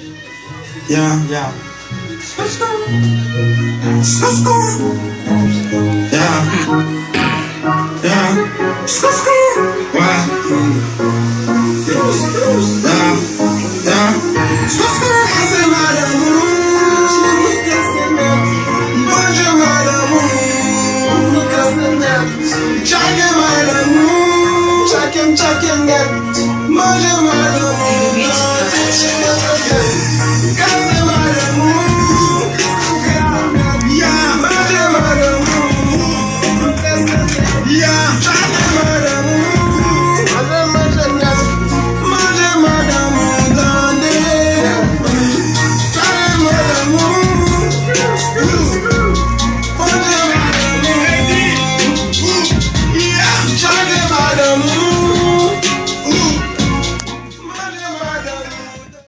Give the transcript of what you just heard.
Yeah. Yeah. Yeah. Yeah. Ouais. Yeah. Yeah. C'est madame. Bonjour madame. Chacun madame. Chacun net. Bonjour madame.